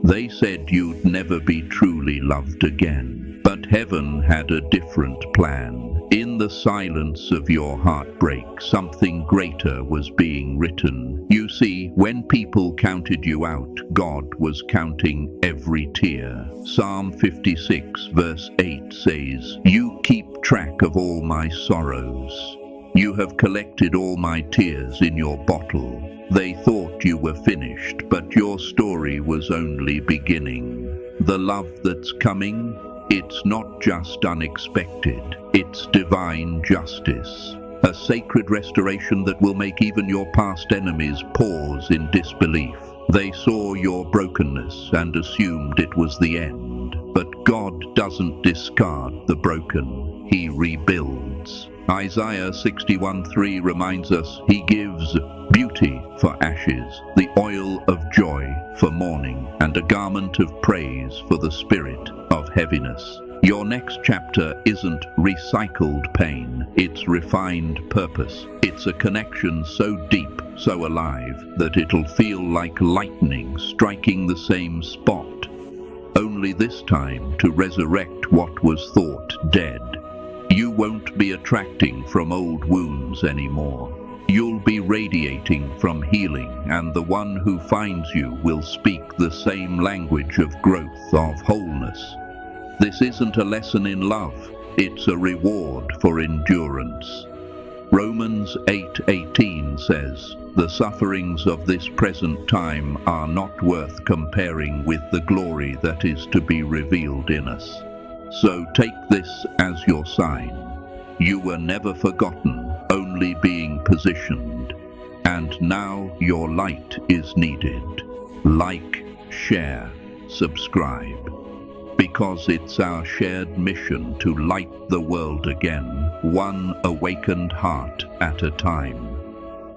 They said you'd never be truly loved again. But heaven had a different plan. In the silence of your heartbreak, something greater was being written. You see, when people counted you out, God was counting every tear. Psalm 56 verse 8 says, "You keep track of all my sorrows. You have collected all my tears in your bottle." They thought you were finished, but your story was only beginning. The love that's coming, it's not just unexpected, it's divine justice. A sacred restoration that will make even your past enemies pause in disbelief. They saw your brokenness and assumed it was the end. But God doesn't discard the broken, He rebuilds. Isaiah 61:3 reminds us He gives beauty for ashes, the oil of joy for mourning, and a garment of praise for the spirit of heaviness. Your next chapter isn't recycled pain, it's refined purpose. It's a connection so deep, so alive, that it'll feel like lightning striking the same spot, only this time to resurrect what was thought dead. You won't be attracting from old wounds anymore. You'll be radiating from healing, and the one who finds you will speak the same language of growth, of wholeness. This isn't a lesson in love, it's a reward for endurance. Romans 8:18 says, "The sufferings of this present time are not worth comparing with the glory that is to be revealed in us." So take this as your sign. You were never forgotten, only being positioned. And now your light is needed. Like, share, subscribe. Because it's our shared mission to light the world again, one awakened heart at a time.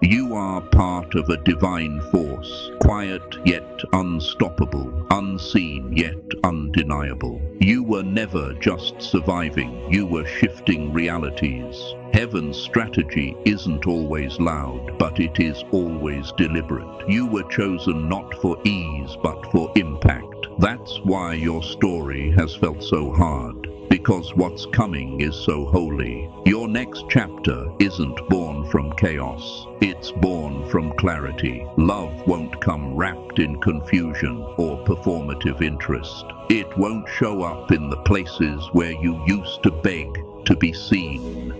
You are part of a divine force, quiet yet unstoppable, unseen yet undeniable. You were never just surviving, you were shifting realities. Heaven's strategy isn't always loud, but it is always deliberate. You were chosen not for ease, but for impact. That's why your story has felt so hard, because what's coming is so holy. Your next chapter isn't born from chaos, it's born from clarity. Love won't come wrapped in confusion or performative interest. It won't show up in the places where you used to beg to be seen.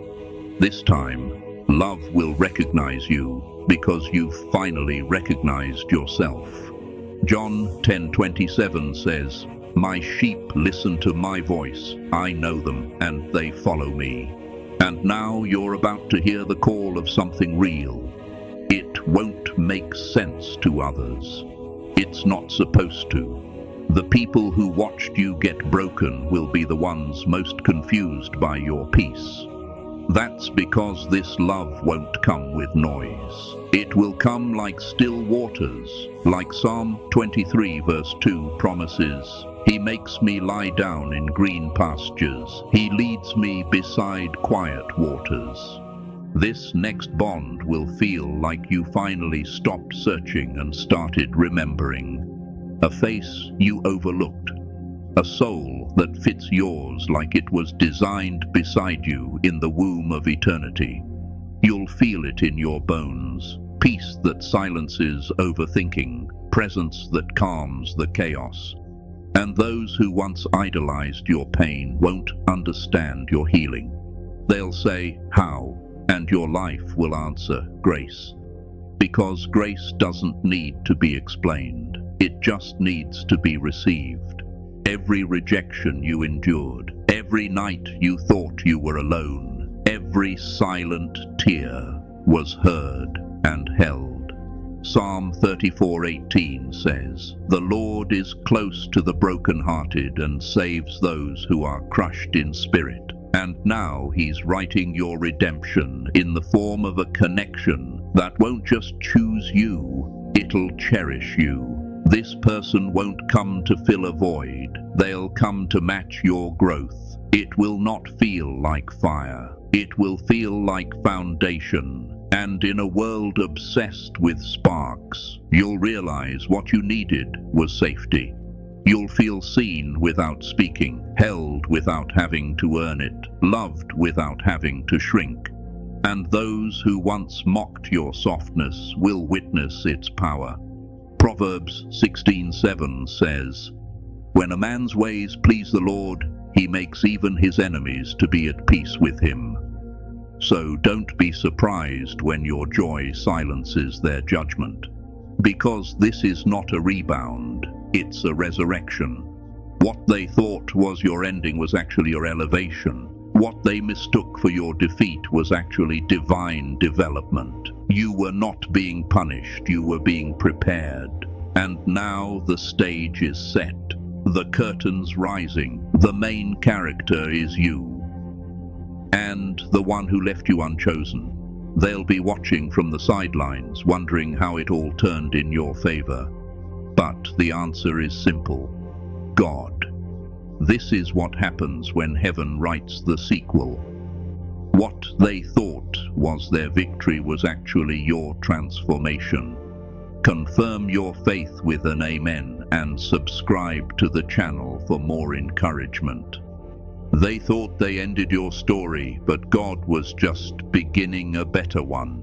This time, love will recognize you because you've finally recognized yourself. John 10:27 says, "My sheep listen to my voice, I know them, and they follow me." And now you're about to hear the call of something real. It won't make sense to others. It's not supposed to. The people who watched you get broken will be the ones most confused by your peace. That's because this love won't come with noise. It will come like still waters, like Psalm 23 verse 2 promises. He makes me lie down in green pastures. He leads me beside quiet waters. This next bond will feel like you finally stopped searching and started remembering. A face you overlooked. A soul that fits yours like it was designed beside you in the womb of eternity. You'll feel it in your bones. Peace that silences overthinking. Presence that calms the chaos. And those who once idolized your pain won't understand your healing. They'll say, "How?" And your life will answer, "Grace." Because grace doesn't need to be explained. It just needs to be received. Every rejection you endured, every night you thought you were alone, every silent tear was heard and held. Psalm 34:18 says, "The Lord is close to the brokenhearted and saves those who are crushed in spirit." And now He's writing your redemption in the form of a connection that won't just choose you, it'll cherish you. This person won't come to fill a void, they'll come to match your growth. It will not feel like fire, it will feel like foundation. And in a world obsessed with sparks, you'll realize what you needed was safety. You'll feel seen without speaking, held without having to earn it, loved without having to shrink. And those who once mocked your softness will witness its power. Proverbs 16:7 says, "When a man's ways please the Lord, he makes even his enemies to be at peace with him." So don't be surprised when your joy silences their judgment. Because this is not a rebound, it's a resurrection. What they thought was your ending was actually your elevation. What they mistook for your defeat was actually divine development. You were not being punished, you were being prepared. And now the stage is set. The curtain's rising. The main character is you. And the one who left you unchosen. They'll be watching from the sidelines, wondering how it all turned in your favor. But the answer is simple. God. This is what happens when heaven writes the sequel. What they thought was their victory was actually your transformation. Confirm your faith with an amen and subscribe to the channel for more encouragement. They thought they ended your story, but God was just beginning a better one.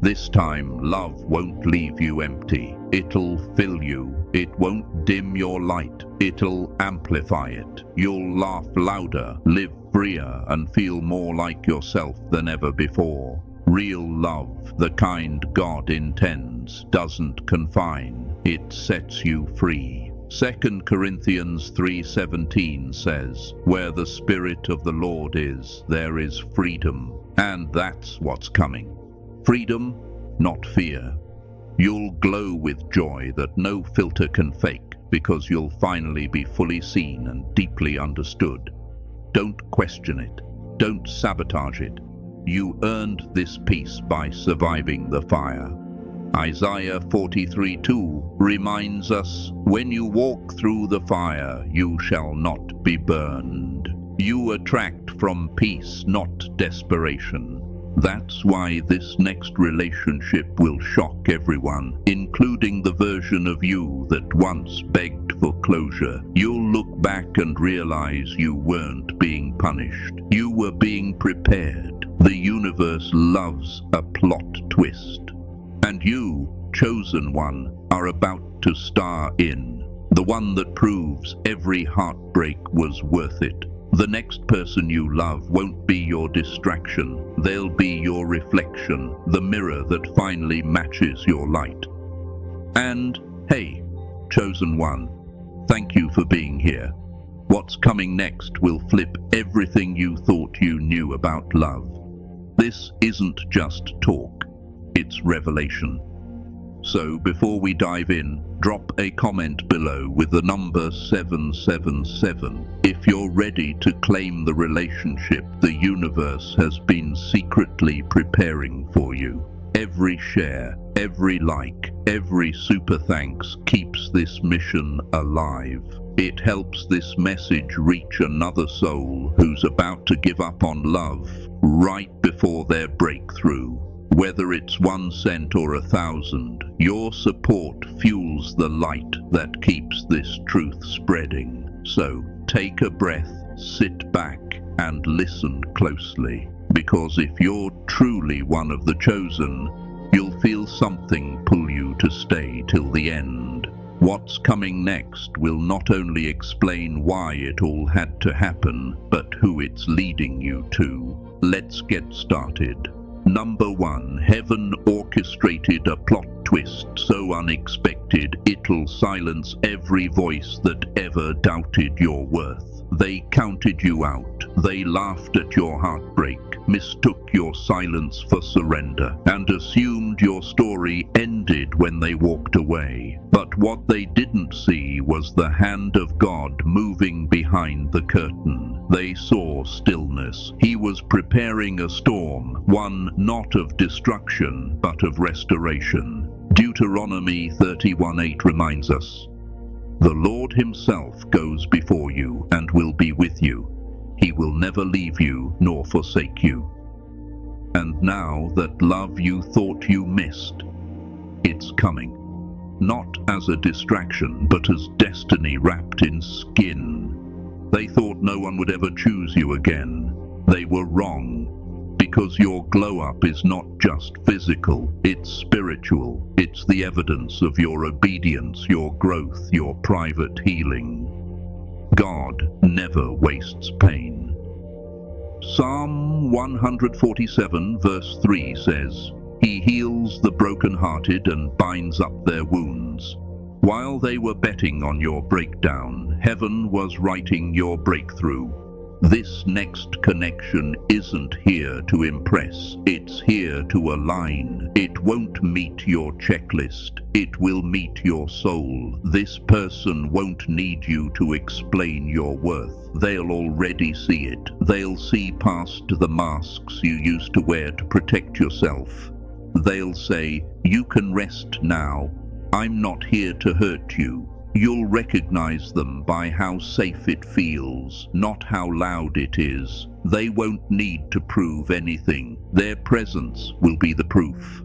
This time, love won't leave you empty. It'll fill you. It won't dim your light. It'll amplify it. You'll laugh louder, live freer, and feel more like yourself than ever before. Real love, the kind God intends, doesn't confine. It sets you free. 2 Corinthians 3:17 says, "Where the Spirit of the Lord is, there is freedom." And that's what's coming. Freedom, not fear. You'll glow with joy that no filter can fake, because you'll finally be fully seen and deeply understood. Don't question it. Don't sabotage it. You earned this peace by surviving the fire. Isaiah 43:2 reminds us, "When you walk through the fire, you shall not be burned." You attract from peace, not desperation. That's why this next relationship will shock everyone, including the version of you that once begged for closure. You'll look back and realize you weren't being punished. You were being prepared. The universe loves a plot twist. And you, chosen one, are about to star in. The one that proves every heartbreak was worth it. The next person you love won't be your distraction. They'll be your reflection, the mirror that finally matches your light. And, hey, chosen one, thank you for being here. What's coming next will flip everything you thought you knew about love. This isn't just talk, it's revelation. So before we dive in, drop a comment below with the number 777 if you're ready to claim the relationship the universe has been secretly preparing for you. Every share, every like, every super thanks keeps this mission alive. It helps this message reach another soul who's about to give up on love right before their breakthrough. Whether it's 1 cent or 1,000, your support fuels the light that keeps this truth spreading. So take a breath, sit back, and listen closely. Because if you're truly one of the chosen, you'll feel something pull you to stay till the end. What's coming next will not only explain why it all had to happen, but who it's leading you to. Let's get started. Number 1. Heaven orchestrated a plot twist so unexpected it'll silence every voice that ever doubted your worth. They counted you out. They laughed at your heartbreak, mistook your silence for surrender, and assumed your story ended when they walked away. But what they didn't see was the hand of God moving behind the curtain. They saw stillness. He was preparing a storm, one not of destruction, but of restoration. Deuteronomy 31:8 reminds us, "The Lord himself goes before you and will be with you. He will never leave you nor forsake you." And now that love you thought you missed, it's coming. not as a distraction, but as destiny wrapped in skin. They thought no one would ever choose you again. They were wrong, because your glow-up is not just physical, it's spiritual. It's the evidence of your obedience, your growth, your private healing. God never wastes pain. Psalm 147 verse 3 says, "He heals the brokenhearted and binds up their wounds." While they were betting on your breakdown, heaven was writing your breakthrough. This next connection isn't here to impress, it's here to align. It won't meet your checklist, it will meet your soul. This person won't need you to explain your worth. They'll already see it. They'll see past the masks you used to wear to protect yourself. They'll say, "You can rest now. I'm not here to hurt you." You'll recognize them by how safe it feels, not how loud it is. They won't need to prove anything. Their presence will be the proof.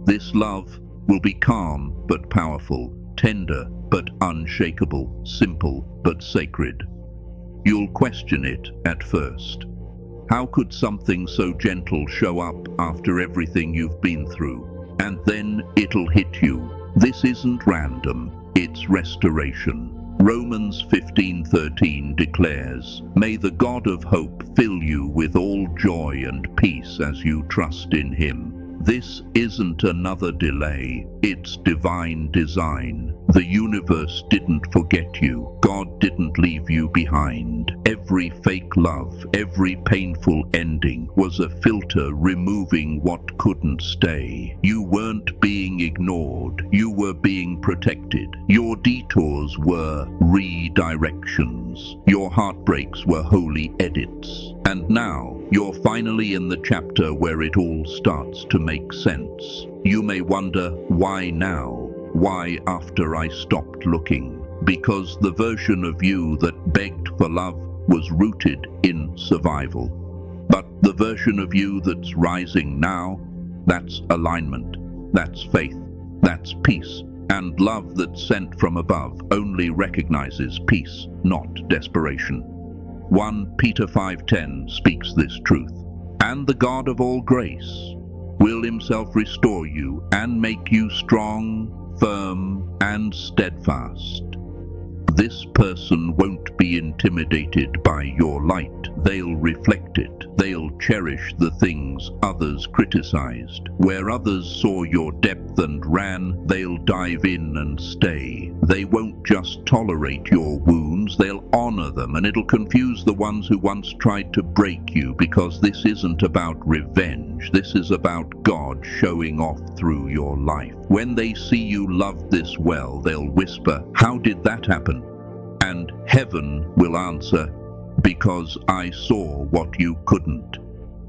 This love will be calm but powerful, tender but unshakable, simple but sacred. You'll question it at first. How could something so gentle show up after everything you've been through? And then it'll hit you. This isn't random. It's restoration. Romans 15:13 declares, "May the God of hope fill you with all joy and peace as you trust in him." This isn't another delay, it's divine design. The universe didn't forget you. God didn't leave you behind. Every fake love, every painful ending was a filter removing what couldn't stay. You weren't being ignored, you were being protected. Your detours were redirections. Your heartbreaks were holy edits. And now, you're finally in the chapter where it all starts to make sense. You may wonder, why now? Why after I stopped looking? Because the version of you that begged for love was rooted in survival. But the version of you that's rising now, that's alignment, that's faith, that's peace. And love that's sent from above only recognizes peace, not desperation. 1 Peter 5:10 speaks this truth. "And the God of all grace will himself restore you and make you strong, firm, and steadfast." This person won't be intimidated by your light. They'll reflect it. They'll cherish the things others criticized. Where others saw your depth and ran, they'll dive in and stay. They won't just tolerate your wounds, they'll honor them, and it'll confuse the ones who once tried to break you, because this isn't about revenge. This is about God showing off through your life. When they see you loved this well, they'll whisper, "How did that happen?" And heaven will answer, "Because I saw what you couldn't."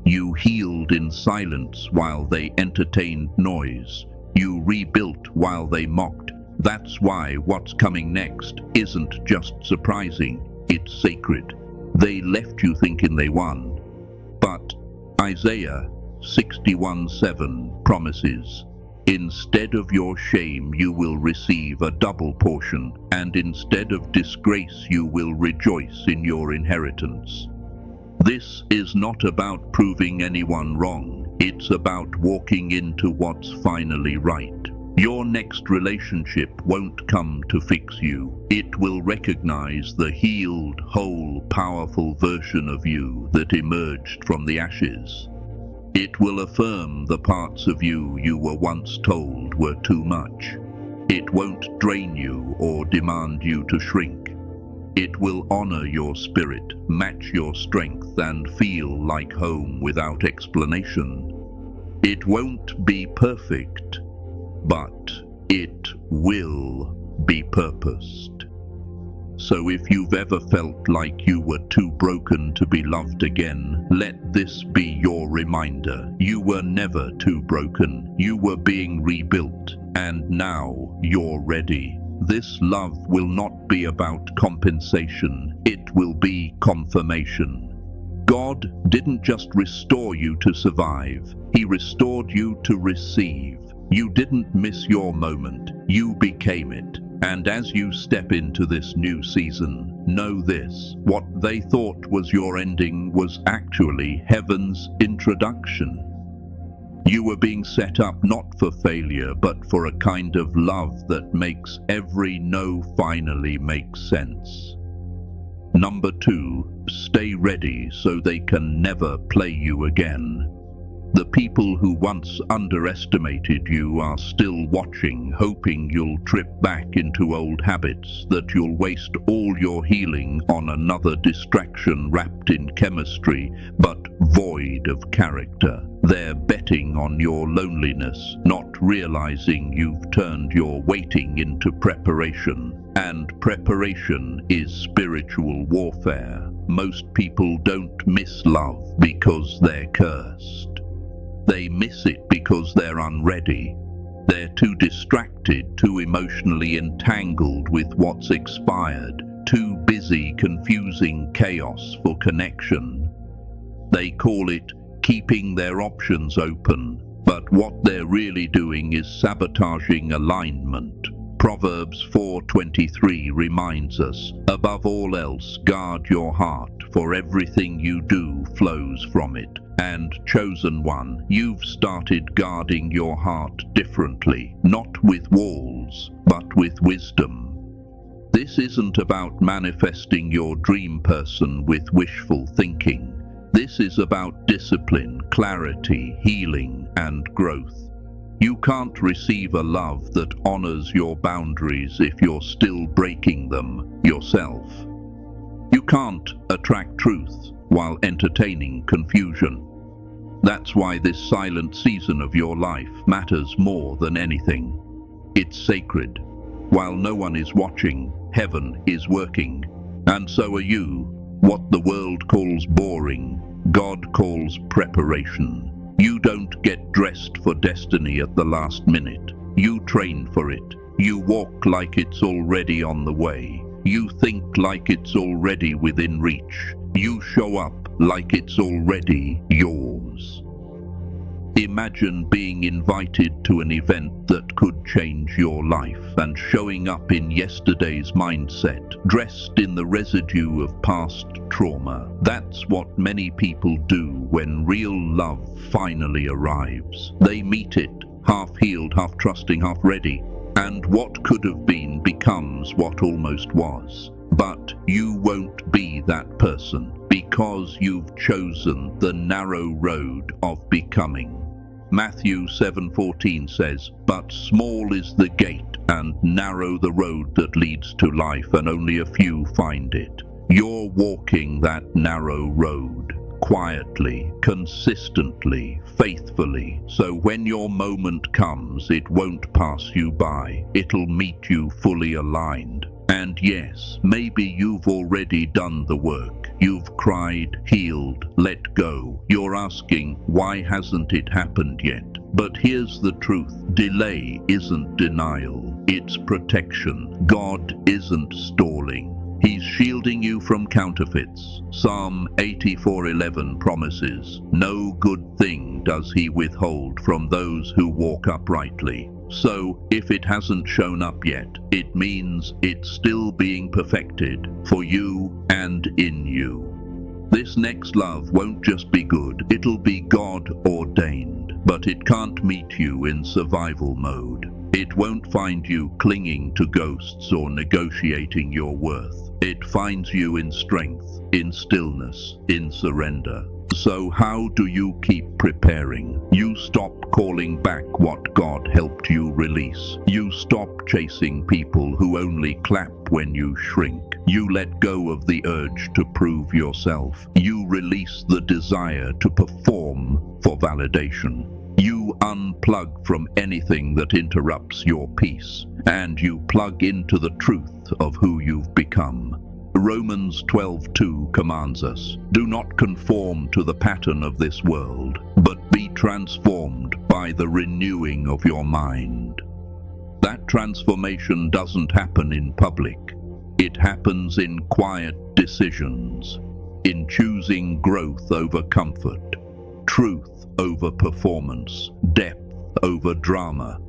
You healed in silence while they entertained noise. You rebuilt while they mocked. That's why what's coming next isn't just surprising, it's sacred. They left you thinking they won. But Isaiah 61:7 promises, "Instead of your shame you will receive a double portion, and instead of disgrace you will rejoice in your inheritance." This is not about proving anyone wrong, it's about walking into what's finally right. Your next relationship won't come to fix you. It will recognize the healed, whole, powerful version of you that emerged from the ashes. It will affirm the parts of you you were once told were too much. It won't drain you or demand you to shrink. It will honor your spirit, match your strength, and feel like home without explanation. It won't be perfect, but it will be purposed. So if you've ever felt like you were too broken to be loved again, let this be your reminder. You were never too broken. You were being rebuilt, and now you're ready. This love will not be about compensation. It will be confirmation. God didn't just restore you to survive. He restored you to receive. You didn't miss your moment, you became it. And as you step into this new season, know this: what they thought was your ending was actually heaven's introduction. You were being set up not for failure, but for a kind of love that makes every no finally make sense. Number 2, stay ready so they can never play you again. The people who once underestimated you are still watching, hoping you'll trip back into old habits, that you'll waste all your healing on another distraction wrapped in chemistry but void of character. They're betting on your loneliness, not realizing you've turned your waiting into preparation. And preparation is spiritual warfare. Most people don't miss love because they're cursed. They miss it because they're unready. They're too distracted, too emotionally entangled with what's expired, too busy confusing chaos for connection. They call it keeping their options open, but what they're really doing is sabotaging alignment. Proverbs 4:23 reminds us, above all else, guard your heart, for everything you do flows from it. And chosen one, you've started guarding your heart differently, not with walls, but with wisdom. This isn't about manifesting your dream person with wishful thinking. This is about discipline, clarity, healing, and growth. You can't receive a love that honors your boundaries if you're still breaking them yourself. You can't attract truth while entertaining confusion. That's why this silent season of your life matters more than anything. It's sacred. While no one is watching, heaven is working. And so are you. What the world calls boring, God calls preparation. You don't get dressed for destiny at the last minute. You train for it. You walk like it's already on the way. You think like it's already within reach. You show up like it's already yours. Imagine being invited to an event that could change your life and showing up in yesterday's mindset, dressed in the residue of past trauma. That's what many people do when real love finally arrives. They meet it, half-healed, half-trusting, half-ready, and what could have been becomes what almost was. But you won't be that person because you've chosen the narrow road of becoming. Matthew 7:14 says, "But small is the gate and narrow the road that leads to life, and only a few find it." You're walking that narrow road, quietly, consistently, faithfully, so when your moment comes, it won't pass you by. It'll meet you fully aligned. And yes, maybe you've already done the work. You've cried, healed, let go. You're asking, why hasn't it happened yet? But here's the truth. Delay isn't denial. It's protection. God isn't stalling. He's shielding you from counterfeits. Psalm 84:11 promises, "No good thing does he withhold from those who walk uprightly." So, if it hasn't shown up yet, it means it's still being perfected for you and in you. This next love won't just be good, it'll be God-ordained. But it can't meet you in survival mode. It won't find you clinging to ghosts or negotiating your worth. It finds you in strength, in stillness, in surrender. So how do you keep preparing? You stop calling back what God helped you release. You stop chasing people who only clap when you shrink. You let go of the urge to prove yourself. You release the desire to perform for validation. You unplug from anything that interrupts your peace, and you plug into the truth of who you've become. Romans 12:2 commands us, "Do not conform to the pattern of this world, but be transformed by the renewing of your mind." That transformation doesn't happen in public. It happens in quiet decisions, in choosing growth over comfort, truth over performance, depth over drama,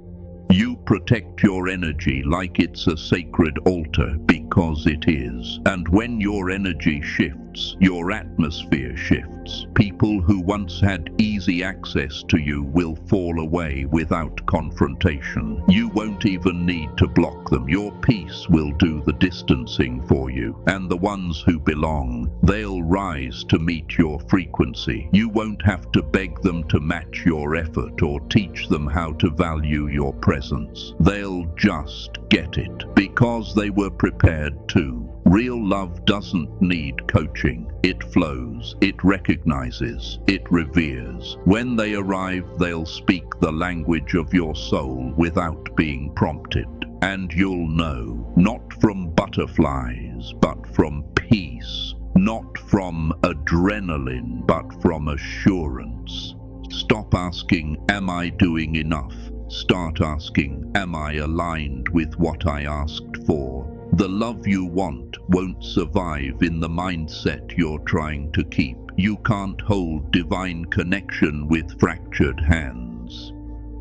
protect your energy like it's a sacred altar, because it is. And when your energy shifts, your atmosphere shifts. People who once had easy access to you will fall away without confrontation. You won't even need to block them. Your peace will do the distancing for you. And the ones who belong, they'll rise to meet your frequency. You won't have to beg them to match your effort or teach them how to value your presence. They'll just get it because they were prepared to. Real love doesn't need coaching. It flows, it recognizes, it reveres. When they arrive, they'll speak the language of your soul without being prompted. And you'll know, not from butterflies, but from peace. Not from adrenaline, but from assurance. Stop asking, am I doing enough? Start asking, am I aligned with what I asked for? The love you want won't survive in the mindset you're trying to keep. You can't hold divine connection with fractured hands.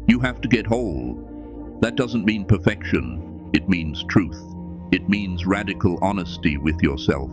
You have to get whole. That doesn't mean perfection. It means truth. It means radical honesty with yourself.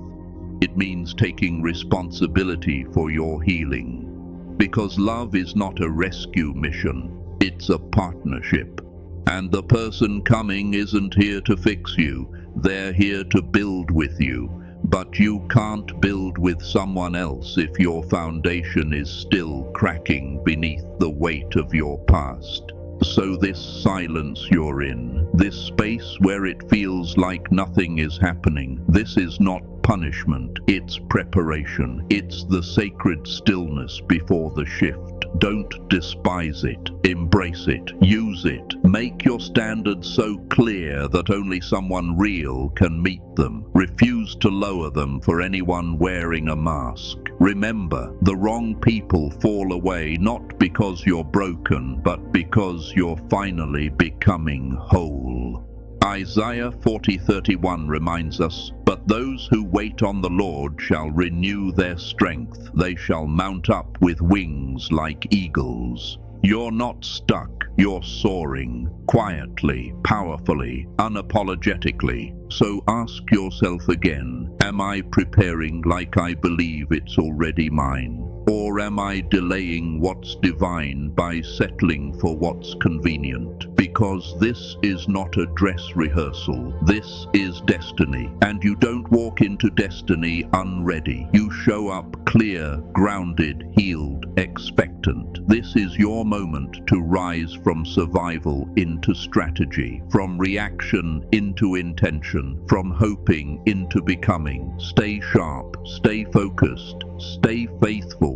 It means taking responsibility for your healing. Because love is not a rescue mission. It's a partnership. And the person coming isn't here to fix you. They're here to build with you. But you can't build with someone else if your foundation is still cracking beneath the weight of your past. So this silence you're in, this space where it feels like nothing is happening, this is not punishment, it's preparation. It's the sacred stillness before the shift. Don't despise it. Embrace it. Use it. Make your standards so clear that only someone real can meet them. Refuse to lower them for anyone wearing a mask. Remember, the wrong people fall away not because you're broken, but because you're finally becoming whole. Isaiah 40:31 reminds us, "But those who wait on the Lord shall renew their strength. They shall mount up with wings like eagles." You're not stuck, you're soaring, quietly, powerfully, unapologetically. So ask yourself again, am I preparing like I believe it's already mine? Or am I delaying what's divine by settling for what's convenient? Because this is not a dress rehearsal, this is destiny. And you don't walk into destiny unready. You show up clear, grounded, healed, expectant. This is your moment to rise from survival into strategy, from reaction into intention, from hoping into becoming. Stay sharp, stay focused, stay faithful.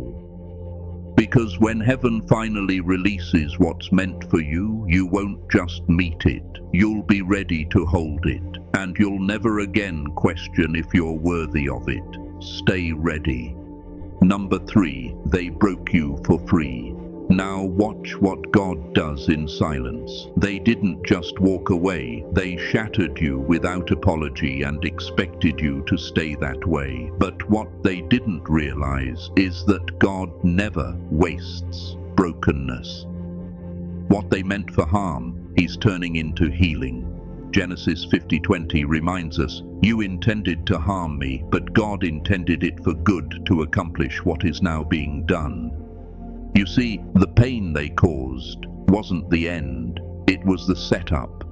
Because when heaven finally releases what's meant for you, you won't just meet it. You'll be ready to hold it. And you'll never again question if you're worthy of it. Stay ready. Number 3, they broke you for free. Now watch what God does in silence. They didn't just walk away, they shattered you without apology and expected you to stay that way. But what they didn't realize is that God never wastes brokenness. What they meant for harm, He's turning into healing. Genesis 50:20 reminds us, "You intended to harm me, but God intended it for good to accomplish what is now being done." You see, the pain they caused wasn't the end, it was the setup.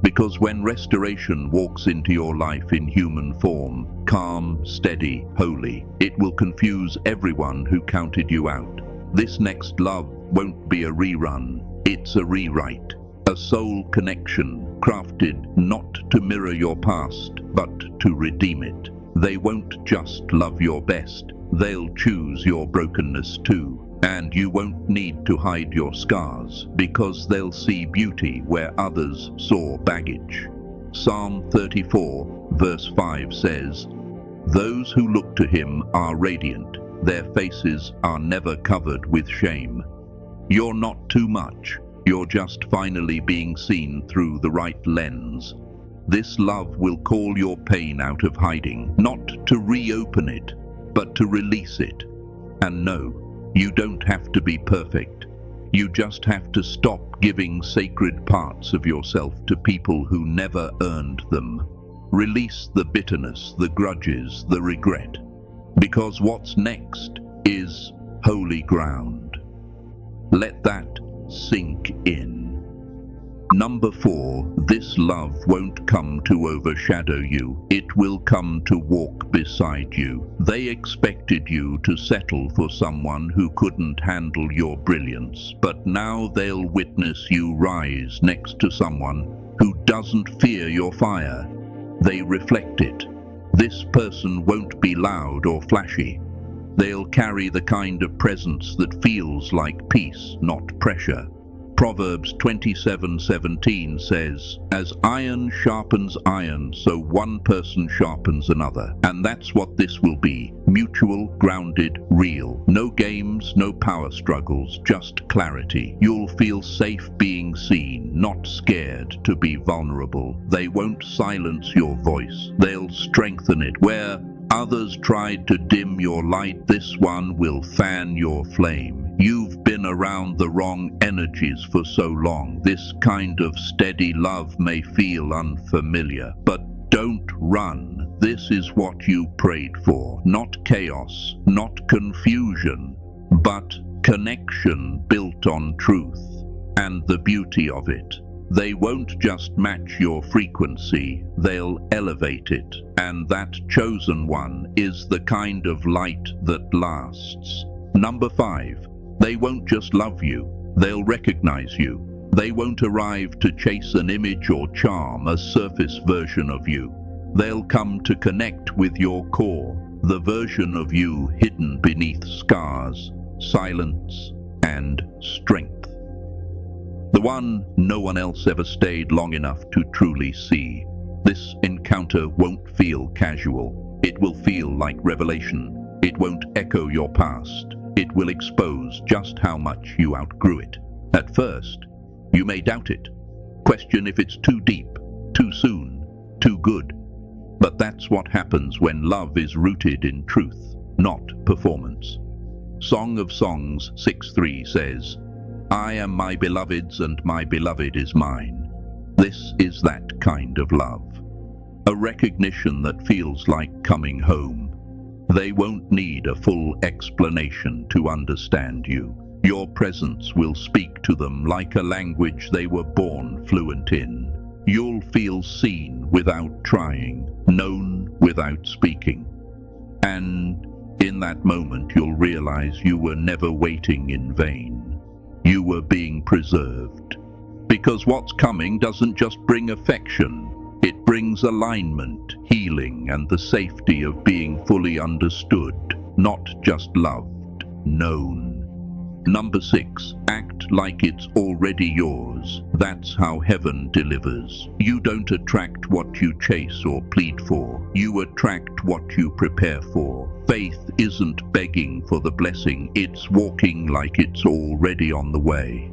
Because when restoration walks into your life in human form, calm, steady, holy, it will confuse everyone who counted you out. This next love won't be a rerun, it's a rewrite. A soul connection, crafted not to mirror your past, but to redeem it. They won't just love your best, they'll choose your brokenness too. And you won't need to hide your scars, because they'll see beauty where others saw baggage. Psalm 34, verse 5 says, "Those who look to Him are radiant, their faces are never covered with shame." You're not too much, you're just finally being seen through the right lens. This love will call your pain out of hiding, not to reopen it, but to release it. And no, you don't have to be perfect. You just have to stop giving sacred parts of yourself to people who never earned them. Release the bitterness, the grudges, the regret. Because what's next is holy ground. Let that sink in. Number 4, this love won't come to overshadow you. It will come to walk beside you. They expected you to settle for someone who couldn't handle your brilliance, but now they'll witness you rise next to someone who doesn't fear your fire. They reflect it. This person won't be loud or flashy. They'll carry the kind of presence that feels like peace, not pressure. Proverbs 27:17 says, "As iron sharpens iron, so one person sharpens another." And that's what this will be. Mutual, grounded, real. No games, no power struggles, just clarity. You'll feel safe being seen, not scared to be vulnerable. They won't silence your voice. They'll strengthen it. Where others tried to dim your light, this one will fan your flame. You've been around the wrong energies for so long. This kind of steady love may feel unfamiliar, but don't run. This is what you prayed for. Not chaos, not confusion, but connection built on truth. And the beauty of it, they won't just match your frequency, they'll elevate it. And that chosen one is the kind of light that lasts. Number 5. They won't just love you, they'll recognize you. They won't arrive to chase an image or charm a surface version of you. They'll come to connect with your core, the version of you hidden beneath scars, silence, and strength. The one no one else ever stayed long enough to truly see. This encounter won't feel casual. It will feel like revelation. It won't echo your past. It will expose just how much you outgrew it. At first, you may doubt it. Question if it's too deep, too soon, too good. But that's what happens when love is rooted in truth, not performance. Song of Songs 6:3 says, "I am my beloved's and my beloved is mine." This is that kind of love. A recognition that feels like coming home. They won't need a full explanation to understand you. Your presence will speak to them like a language they were born fluent in. You'll feel seen without trying, known without speaking. And in that moment you'll realize you were never waiting in vain. You were being preserved. Because what's coming doesn't just bring affection. It brings alignment, healing, and the safety of being fully understood, not just loved, known. Number 6, act like it's already yours. That's how heaven delivers. You don't attract what you chase or plead for. You attract what you prepare for. Faith isn't begging for the blessing, it's walking like it's already on the way.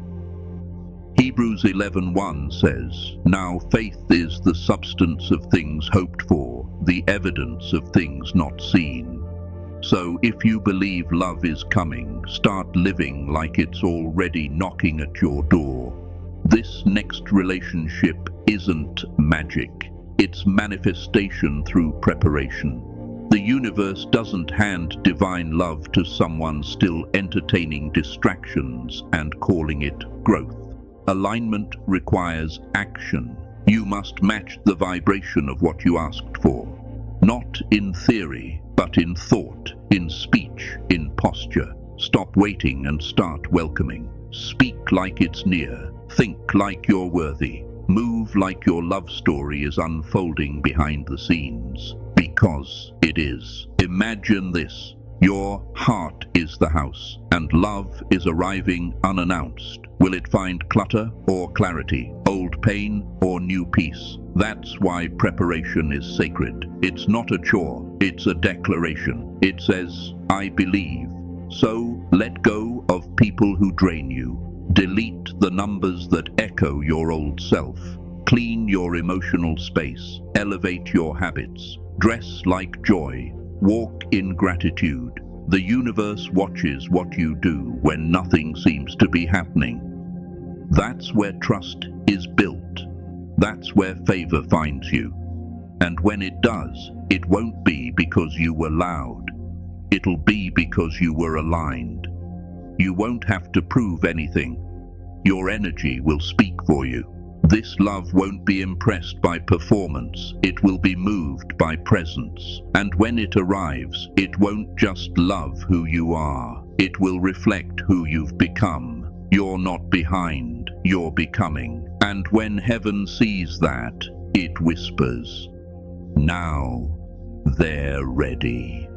Hebrews 11:1 says, "Now faith is the substance of things hoped for, the evidence of things not seen." So if you believe love is coming, start living like it's already knocking at your door. This next relationship isn't magic, it's manifestation through preparation. The universe doesn't hand divine love to someone still entertaining distractions and calling it growth. Alignment requires action. You must match the vibration of what you asked for. Not in theory, but in thought, in speech, in posture. Stop waiting and start welcoming. Speak like it's near. Think like you're worthy. Move like your love story is unfolding behind the scenes. Because it is. Imagine this. Your heart is the house, and love is arriving unannounced. Will it find clutter or clarity, old pain or new peace? That's why preparation is sacred. It's not a chore, it's a declaration. It says, "I believe." So let go of people who drain you. Delete the numbers that echo your old self. Clean your emotional space. Elevate your habits. Dress like joy. Walk in gratitude. The universe watches what you do when nothing seems to be happening. That's where trust is built. That's where favor finds you. And when it does, it won't be because you were loud. It'll be because you were aligned. You won't have to prove anything. Your energy will speak for you. This love won't be impressed by performance, it will be moved by presence. And when it arrives, it won't just love who you are, it will reflect who you've become. You're not behind, you're becoming. And when heaven sees that, it whispers, "Now they're ready."